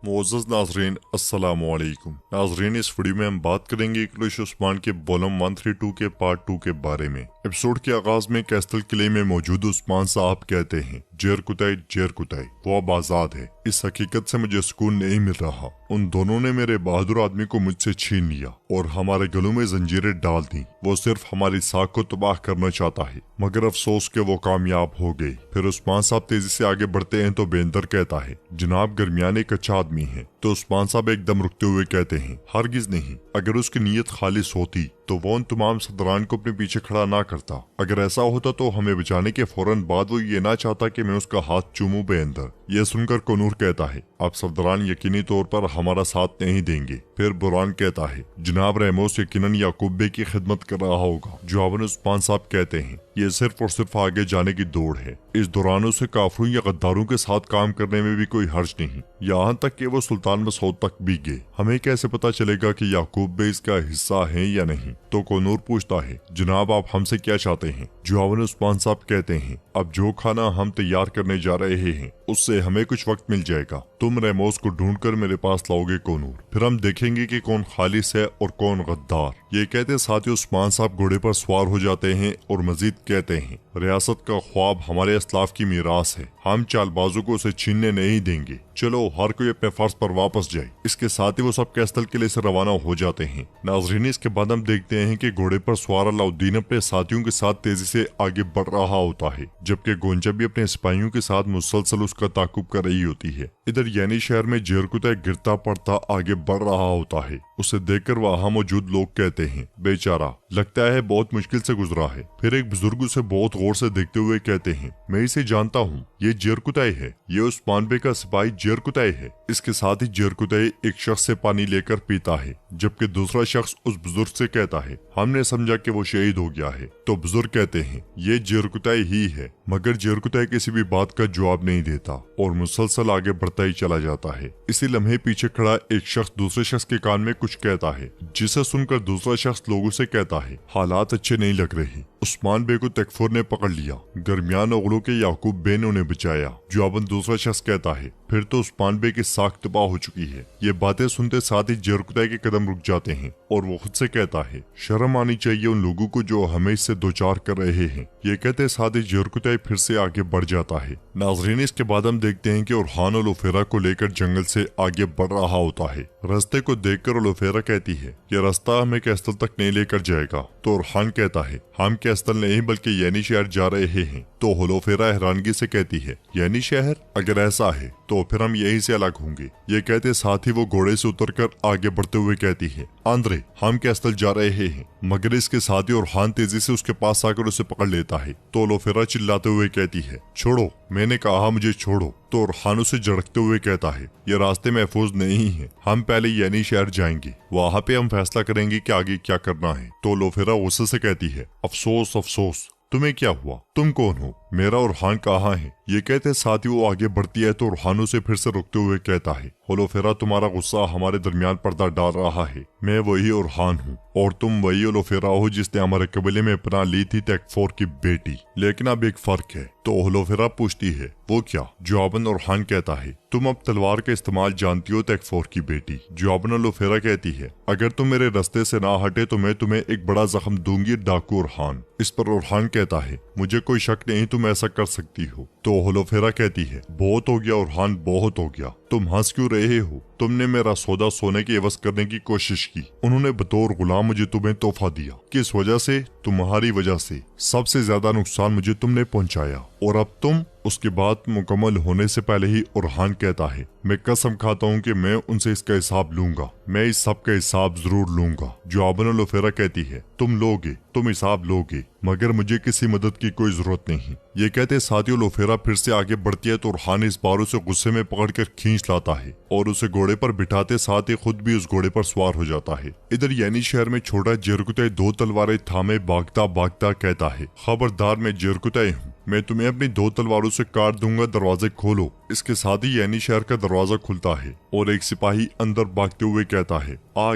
मोअज़्ज़ज़ नाज़रीन अस्सलामुअलैकुम। नाज़रीन, इस वीडियो में हम बात करेंगे इंग्लिश उस्मान के वॉल्यूम 132 के पार्ट 2 के बारे में। एपिसोड के आगाज में कैस्टल किले में मौजूद उस्मान साहब कहते हैं, जेर कुताई वो अब आजाद है। इस हकीकत से मुझे सुकून नहीं मिल रहा। उन दोनों ने मेरे बहादुर आदमी को मुझसे छीन लिया और हमारे गलों में जंजीरें डाल दी। वो सिर्फ हमारी साख को तबाह करना चाहता है, मगर अफसोस के वो कामयाब हो गए। फिर उस्मान साहब तेजी से आगे बढ़ते हैं तो बेंदर कहता है, जनाब गरमियान एक अच्छा आदमी है। तो उस्मान साहब एकदम रुकते हुए कहते हैं, हरगिज नहीं। अगर उसकी नीयत खालिस होती तो वो उन तमाम सदरान को अपने पीछे खड़ा ना करता। अगर ऐसा होता तो हमें बचाने के फौरन बाद वो ये ना चाहता कि मैं उसका हाथ चूमूं बेंदर। यह सुनकर कोनूर कहता है, आप सफदरान यकीनी तौर पर हमारा साथ नहीं देंगे। फिर बुरान कहता है, जनाब रेमोस यकीनन याकूब बे की खिदमत कर रहा होगा। जवाबन उस्मान साहब कहते हैं, ये सिर्फ और सिर्फ आगे जाने की दौड़ है। इस दौरान उसे काफरों या गद्दारों के साथ काम करने में भी कोई हर्ज नहीं, यहाँ तक कि वो सुल्तान मसऊद तक भी गए। हमें कैसे पता चलेगा कि याकूब बे इसका हिस्सा है या नहीं? तो कोनूर पूछता है, जनाब आप हमसे क्या चाहते हैं? जवाबन उस्मान साहब कहते हैं, अब जो खाना हम तैयार करने जा रहे हैं उससे हमें कुछ वक्त मिल जाएगा। तुम रेमोस को ढूंढकर मेरे पास लाओगे कोनूर, फिर हम देखेंगे कि कौन खालिस है और कौन गद्दार। ये कहते साथ ही उस्मान साहब घोड़े पर सवार हो जाते हैं और मजीद कहते हैं, रियासत का ख्वाब हमारे असलाफ की मीरास है। हम चालबाजों को उसे छीनने नहीं देंगे। चलो हर कोई अपने फर्ज पर वापस जाए। इसके साथ ही वो सब कैस्टल किले से रवाना हो जाते हैं। नाजरीन, इसके बाद हम देखते हैं कि घोड़े पर सवार अलाउद्दीन अपने साथियों के साथ तेजी से आगे बढ़ रहा होता है, जबकि गोंजा भी अपने सिपाहियों के साथ मुसलसल उसका ताकुब कर रही होती है। इधर यानी शहर में जेरकुतै गिरता पड़ता आगे बढ़ रहा होता है। उसे देखकर वहाँ मौजूद लोग कहते हैं, बेचारा लगता है बहुत मुश्किल से गुजरा है। फिर एक बुजुर्ग उसे बहुत गौर से देखते हुए कहते हैं, मैं इसे जानता हूँ, ये जेरकुतै है। ये उस्मान बे का सिपाही जेरकुतै है। इसके साथ ही जेरकुतै एक शख्स से पानी लेकर पीता है, जबकि दूसरा शख्स उस बुजुर्ग से कहता है, हमने समझा कि वो शहीद हो गया है। तो बुजुर्ग कहते हैं, ये जेरकुतै ही है। मगर जेरकुतै किसी भी बात का जवाब नहीं देता और मुसलसल आगे बढ़ता ही चला जाता है। इसी लम्हे पीछे खड़ा एक शख्स दूसरे शख्स के कान में कुछ कहता है, जिसे सुनकर दूसरा शख्स लोगों से कहता है, हालात अच्छे नहीं लग रहे। उस्मान बे को तकफुर ने पकड़ लिया। दरमियान ओगलों के याकूब बे ने उन्हें बचाया। जवाबन दूसरा शख्स कहता है, फिर तो उस्मान बे की साख तबाह हो चुकी है। ये बातें सुनते साथ ही जेरकुतै के कदम रुक जाते हैं और वो खुद से कहता है, शर्म आनी चाहिए उन लोगों को जो हमें इससे दो चार कर रहे हैं। ये कहते साथ ही जेरकुतै फिर से आगे बढ़ जाता है। नाजरीन, इसके बाद हम देखते हैं कि ओरहान ओलोफेरा को लेकर जंगल से आगे बढ़ रहा होता है। रास्ते को देखकर ओलोफेरा कहती है, ये रास्ता हमें कैस्टल तक नहीं लेकर जाएगा। तो ओरहान कहता है, हम कैस्टल नहीं बल्कि यानी शहर जा रहे हैं। तो होलोफेरा हैरानगी से कहती है, यानी शहर? अगर ऐसा है तो फिर हम यहीं से अलग होंगे। ये कहते साथ ही वो घोड़े से उतरकर आगे बढ़ते हुए कहती है, आंद्रे हम कैस्टल जा रहे हैं। मगर इसके साथ ही ओरहान तेजी से उसके पास आकर उसे पकड़ लेता है। तो होलोफेरा चिल्लाते हुए कहती है, छोड़ो, मैंने कहा मुझे छोड़ो। तो ओरहान उसे झड़कते हुए कहता है, ये रास्ते महफूज नहीं है, हम पहले यानी शहर जाएंगे, वहाँ पे हम फैसला करेंगे कि आगे क्या करना है। तो लोफेरा गुस्से से कहती है, अफसोस अफसोस, तुम्हें क्या हुआ? तुम कौन हो? मेरा ओरहान कहाँ है? ये कहते साथ ही वो आगे बढ़ती है तो ओरहान उसे फिर से रुकते हुए कहता है, होलोफेरा तुम्हारा गुस्सा हमारे दरमियान पर्दा डाल रहा है। मैं वही ओरहान हूँ और तुम वही होलोफेरा हो जिसने हमारे कबीले में पनाह ली थी तकफोर की बेटी। लेकिन अब एक फर्क है। तो होलोफेरा पूछती है, वो क्या? जवाबन ओरहान कहता है, तुम अब तलवार का इस्तेमाल जानती हो तकफोर की बेटी। जवाबन होलोफेरा कहती है, अगर तुम मेरे रास्ते से ना हटे तो मैं तुम्हें एक बड़ा जख्म दूंगी डाकू ओरहान। इस पर ओरहान कहता है, मुझे कोई शक नहीं तुम ऐसा कर सकती हो। तो होलोफेरा कहती है, बहुत हो गया ओरहान, बहुत हो गया। तुम हंस क्यों रहे हो? तुमने मेरा सौदा सोने की एवज करने की कोशिश की। उन्होंने बतौर गुलाम मुझे तुम्हें तोहफा दिया। किस वजह से? तुम्हारी वजह से। सबसे ज्यादा नुकसान मुझे तुमने पहुंचाया और अब तुम। उसकी बात मुकम्मल होने से पहले ही ओरहान कहता है, मैं कसम खाता हूँ कि मैं उनसे इसका हिसाब लूंगा। मैं इस सब का हिसाब जरूर लूंगा। जवाबन होलोफेरा कहती है, तुम लोगे, तुम हिसाब लोगे, मगर मुझे किसी मदद की कोई जरूरत नहीं। ये कहते साथ ही होलोफेरा फिर से आगे बढ़ती है तो ओरहान इस बार उसे गुस्से में पकड़कर खींच लाता है और उसे घोड़े पर बिठाते साथ ही खुद भी उस घोड़े पर सवार हो जाता है। इधर यानी शहर में छोटा जेरकुतै दो तलवारें थामे भागता भागता कहता है, खबरदार मैं जेरकुतै हूँ, मैं तुम्हें अपनी दो तलवारों से काट दूंगा, दरवाजे खोलो। इसके साथ ही यानी शहर का दरवाजा खुलता है और एक सिपाही अंदर भागते हुए कहता है, आ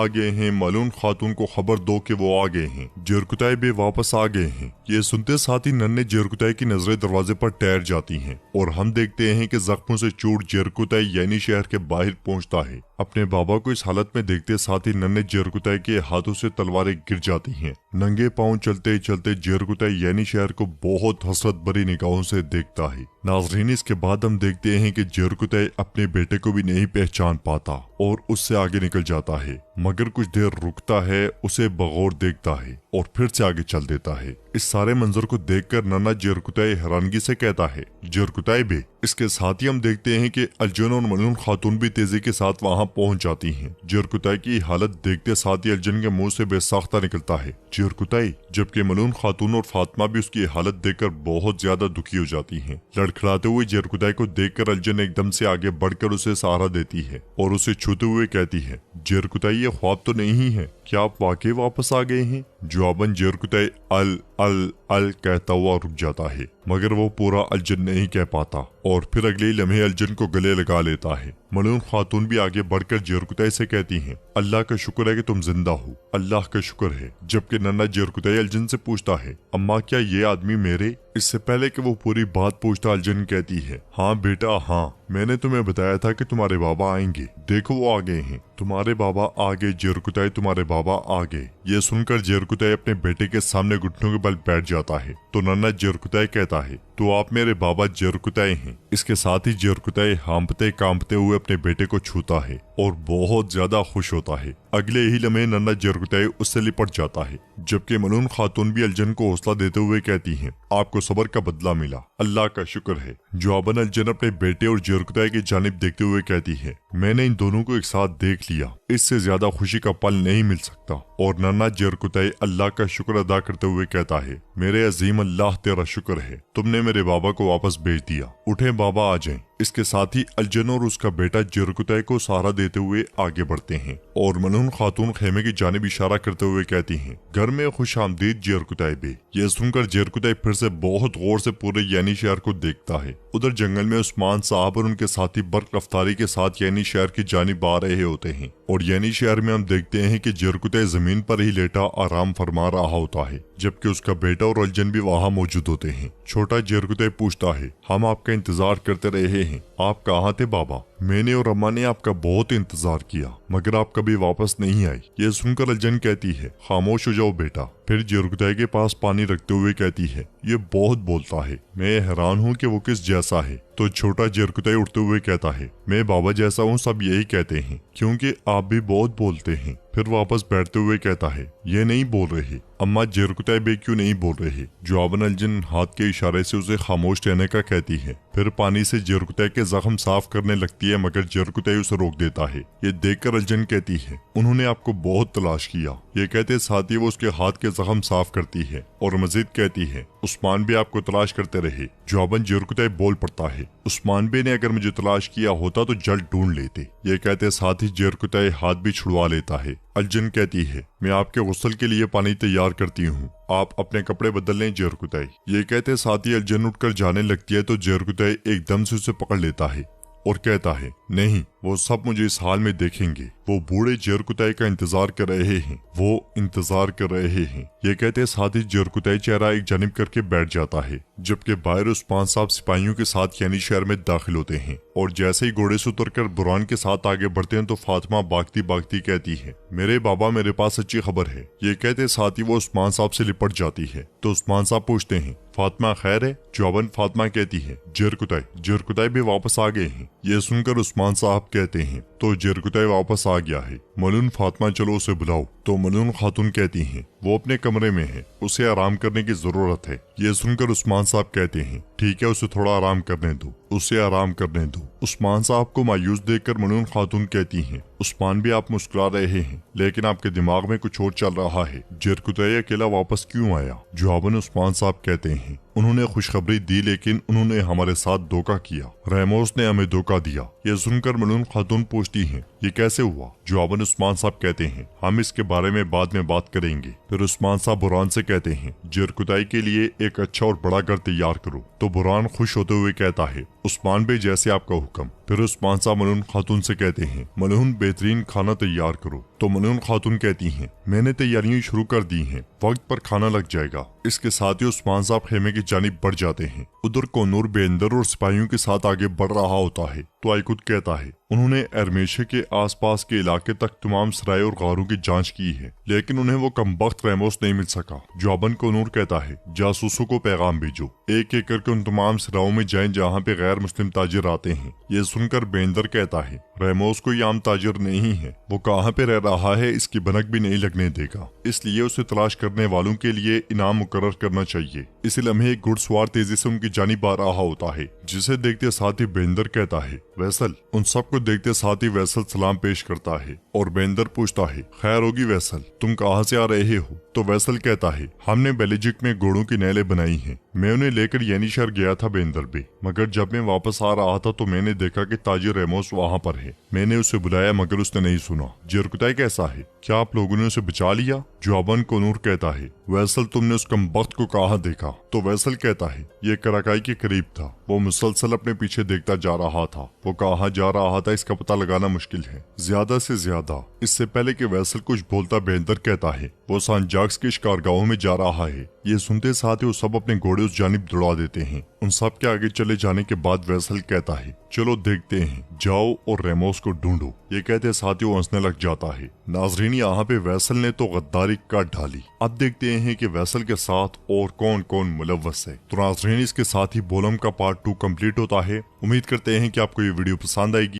गए हैं, मलून खातून को खबर दो कि वो आ गए हैं, जरकुताई बे वापस आ गए हैं। ये सुनते साथ ही नन्हे जरकुताई की नजरें दरवाजे पर ठहर जाती हैं और हम देखते हैं कि जख्मों से चूर जरकुताई यानी शहर के बाहर पहुंचता है। अपने बाबा को इस हालत में देखते साथ ही नन्हे जरकुताई के हाथों से तलवारें गिर जाती हैं। नंगे पांव चलते चलते जरकुताई यानी शहर को बहुत हसरत भरी निगाहों से देखता है। नाजरीन, इसके बाद हम देखते हैं कि जरकुताई अपने बेटे को भी नहीं पहचान पाता और उससे आगे निकल जाता है, मगर कुछ देर रुकता है, उसे बगौर देखता है और फिर से आगे चल देता है। इस सारे मंजर को देखकर नन्हा जरकुताई हैरानगी से कहता है, जरकुताई बे। इसके साथ ही हम देखते हैं कि अलजन और मलून खातून भी तेजी के साथ वहां पहुंच जाती हैं। जरकुताई की हालत देखते साथ ही अलजन के मुंह से बेसाख्ता निकलता है, जरकुताई, जबकि मलून खातून और फातिमा भी उसकी हालत देखकर बहुत ज्यादा दुखी हो जाती हैं। लड़खड़ाते हुए जरकुताई को देखकर अलजन एकदम से आगे बढ़कर उसे सहारा देती है और उसे छूते हुए कहती है, जरकुताई, ये ख्वाब तो नहीं है, क्या आप वाकई वापस आ गए हैं? जवाबन जरकुताई अल अल अल कहता हुआ रुक जाता है, मगर वो पूरा अलजन नहीं कह पाता और फिर अगले ही लम्हे अलजन को गले लगा लेता है। मलून खातून भी आगे बढ़कर जरकुताई से कहती हैं, अल्लाह का शुक्र है कि तुम जिंदा हो, अल्लाह का शुक्र है। जबकि नन्हा जरकुताई अलजन से पूछता है, अम्मा, क्या ये आदमी मेरे? इससे पहले कि वो पूरी बात पूछता अलजन कहती है, हाँ बेटा हाँ, मैंने तुम्हें बताया था कि तुम्हारे बाबा आएंगे, देखो वो आ गए हैं, तुम्हारे बाबा आ गए जरकुताई, तुम्हारे बाबा आ गए। ये सुनकर जरकुताई अपने बेटे के सामने घुटनों के बल बैठ जाता है तो नन्हा जरकुताई कहता है, तो आप मेरे बाबा जरकुताई हैं। इसके साथ ही जरकुताई हांफते कांपते हुए अपने बेटे को छूता है और बहुत ज्यादा खुश होता है। अगले ही लम्हे नन्हा जरकुताई उससे लिपट जाता है, जबकि मलून खातून भी अलजन को हौसला देते हुए कहती हैं, आपको सबर का बदला मिला, अल्लाह का शुक्र है। जवाबन अलजन अपने बेटे और जरकुताई की जानिब देखते हुए कहती है, मैंने इन दोनों को एक साथ देख लिया, इससे ज्यादा खुशी का पल नहीं मिल सकता। और नन्हा जरकुताई अल्लाह का शुक्र अदा करते हुए कहता है, मेरे अजीम अल्लाह, तेरा शुक्र है, तुमने मेरे बाबा को वापस भेज दिया, उठे बाबा आ जाएं। इसके साथ ही अलजन और उसका बेटा जरकुताई को सहारा देते हुए आगे बढ़ते हैं और मलून खातून खेमे की जानिब इशारा करते हुए कहती हैं, घर में खुश आमदीद जरकुताई बे। यह सुनकर जरकुताई फिर से बहुत गौर से पूरे यानी शहर को देखता है। उधर जंगल में उस्मान साहब और उनके साथी बर्क रफ्तारी के साथ यानी शहर की जानिब आ रहे होते हैं और यानी शहर में हम देखते हैं कि जरकुताई जमीन पर ही लेटा आराम फरमा रहा होता है, जबकि उसका बेटा और अलजन भी वहाँ मौजूद होते हैं। छोटा जरकुताई पूछता है, हम आपका इंतजार करते रहे हैं, आप कहाँ थे बाबा? मैंने और अम्मा ने आपका बहुत इंतजार किया, मगर आप कभी वापस नहीं आई। ये सुनकर अलजन कहती है, खामोश हो जाओ बेटा। फिर जरकुताई के पास पानी रखते हुए कहती है, ये बहुत बोलता है, मैं हैरान हूँ कि वो किस जैसा है। तो छोटा जरकुताई उठते हुए कहता है, मैं बाबा जैसा हूँ, सब यही कहते हैं, क्योंकि आप भी बहुत बोलते हैं। फिर वापस बैठते हुए कहता है, ये नहीं बोल रहे, अम्मा जरकुताई बे क्यों नहीं बोल रहे? जवाबन अलजन हाथ के इशारे से उसे खामोश रहने का कहती है। फिर पानी से जरकुताई के जख्म साफ करने लगती है, मगर जरकुताई उसे रोक देता है। ये देखकर अलजन कहती है, उन्होंने आपको बहुत तलाश किया। ये कहते साथ ही वो उसके हाथ के जख्म साफ करती है और मजीद कहती है, उस्मान बे आपको तलाश करते रहे। जवाबन जरकुताई बोल पड़ता है, उस्मान बे ने अगर मुझे तलाश किया होता तो जल्द ढूंढ लेते। ये कहते साथ ही जरकुताई हाथ भी छुड़वा लेता है। अलजन कहती है, मैं आपके गुस्ल के लिए पानी तैयार करती हूँ, आप अपने कपड़े बदल लें जरकुताई। ये कहते साथ ही अलजन उठकर जाने लगती है तो जरकुताई एकदम से उसे पकड़ लेता है और कहता है, नहीं, वो सब मुझे इस हाल में देखेंगे। वो बूढ़े जरकुताई का इंतजार कर रहे हैं, वो इंतजार कर रहे हैं। ये कहते साथ ही जरकुताई चेहरा एक जानिब करके बैठ जाता है, जबकि बाहर उस्मान साहब सिपाहियों के साथ यानी शहर में दाखिल होते हैं और जैसे ही घोड़े से उतरकर बुरहान के साथ आगे बढ़ते हैं तो फातिमा भागती भागती कहती है, मेरे बाबा, मेरे पास अच्छी खबर है। ये कहते साथ ही वो उस्मान साहब से लिपट जाती है तो उस्मान साहब पूछते हैं, फातिमा खैर है? जवाबन फातिमा कहती है, जरकुताई भी वापस आ गए हैं। ये सुनकर उस्मान साहब कहते हैं, तो जरकुताई वापस आ गया है, मलून फातिमा चलो उसे बुलाओ। तो मलून खातून कहती हैं, वो अपने कमरे में है, उसे आराम करने की जरूरत है। ये सुनकर उस्मान साहब कहते हैं, ठीक है, उसे थोड़ा आराम करने दो, उसे आराम करने दो। उस्मान साहब को मायूस देखकर मलून खातून कहती हैं, उस्मान भी आप मुस्कुरा रहे हैं, लेकिन आपके दिमाग में कुछ और चल रहा है। जरकुताई अकेला वापस क्यों आया? जवाबन उस्मान साहब कहते हैं, उन्होंने खुशखबरी दी, लेकिन उन्होंने हमारे साथ धोखा किया। रैमोस ने हमें धोखा दिया। यह सुनकर मलून खातून पूछती हैं, ये कैसे हुआ? जवाबन उस्मान साहब कहते हैं हम इसके बारे में बाद में बात करेंगे। फिर उस्मान साहब बुरहान से कहते हैं जरकुदाई के लिए एक अच्छा और बड़ा घर तैयार करो। तो बुरहान खुश होते हुए कहता है उस्मान भाई जैसे आपका हुक्म। फिर उस्मान साहब मलून खातून से कहते हैं मलून बेहतरीन खाना तैयार करो। तो मलून खातून कहती हैं मैंने तैयारियां शुरू कर दी हैं, वक्त पर खाना लग जाएगा। इसके साथ ही उस्मान साहब खेमे की जानिब बढ़ जाते हैं। उधर कोनूर बेंदर और सिपाहियों के साथ आगे बढ़ रहा होता है तो आइकुद कहता है उन्होंने एरमेशे के आसपास के इलाके तक तमाम सराय और गारों की जांच की है, लेकिन उन्हें वो कमबख्त रेमोस नहीं मिल सका। जवाबन कोनूर कहता है जासूसों को पैगाम भेजो, एक एक करके उन तमाम सरायों में जाएं जहाँ पे गैर मुस्लिम ताजिर आते हैं। ये सुनकर बेंदर कहता है रेमोस कोई आम ताजिर नहीं है, वो कहाँ पे रह रहा है इसकी भनक भी नहीं लगने देगा, इसलिए उसे तलाश करने वालों के लिए इनाम मुकर्रर करना चाहिए। इसी लम्हे एक घुड़सवार तेजी से उनकी जानिब आ रहा होता है, जिसे देखते साथ ही बेंदर कहता है वैसल। उन सबको देखते साथ ही वैसल सलाम पेश करता है और बेंदर पूछता है खैर होगी वैसल, तुम कहाँ से आ रहे हो? तो वैसल कहता है हमने बेलिजिक में घोड़ों की नैलें बनाई हैं, मैं उन्हें लेकर येनिशहर गया था बेंदर बे, मगर जब मैं वापस आ रहा था तो मैंने देखा कि ताजिर रेमोस वहाँ पर है। मैंने उसे बुलाया मगर उसने नहीं सुना। जरकुताई कैसा है, क्या आप लोगों ने उसे बचा लिया? जवाबन कोनूर कहता है वैसल तुमने उस कमबख्त को कहाँ देखा? तो वैसल कहता है ये कराकाई के करीब था, वो मुसलसल अपने पीछे देखता जा रहा था, वो कहाँ जा रहा था इसका पता लगाना मुश्किल है, ज्यादा से ज्यादा। इससे पहले कि वैसल कुछ बोलता बेंदर कहता है वो सांजाक्स के शिकारगाहों में जा रहा है। ये सुनते साथ ही वो सब अपने घोड़े उस जानिब दौड़ा देते हैं। उन सब के आगे चले जाने के बाद वैसल कहता है चलो देखते हैं, जाओ और रेमोस को ढूंढो। ये कहते साथ ही वो हंसने लग जाता है। नाजरीन यहाँ पे वैसल ने तो गद्दारी काट डाली। अब देखते हैं कि वैसल के साथ और कौन कौन मुलव्वस है। तो नाजरीन इसके साथ ही बोलम का पार्ट 2 कंप्लीट होता है। उम्मीद करते हैं कि आपको ये वीडियो पसंद आएगी।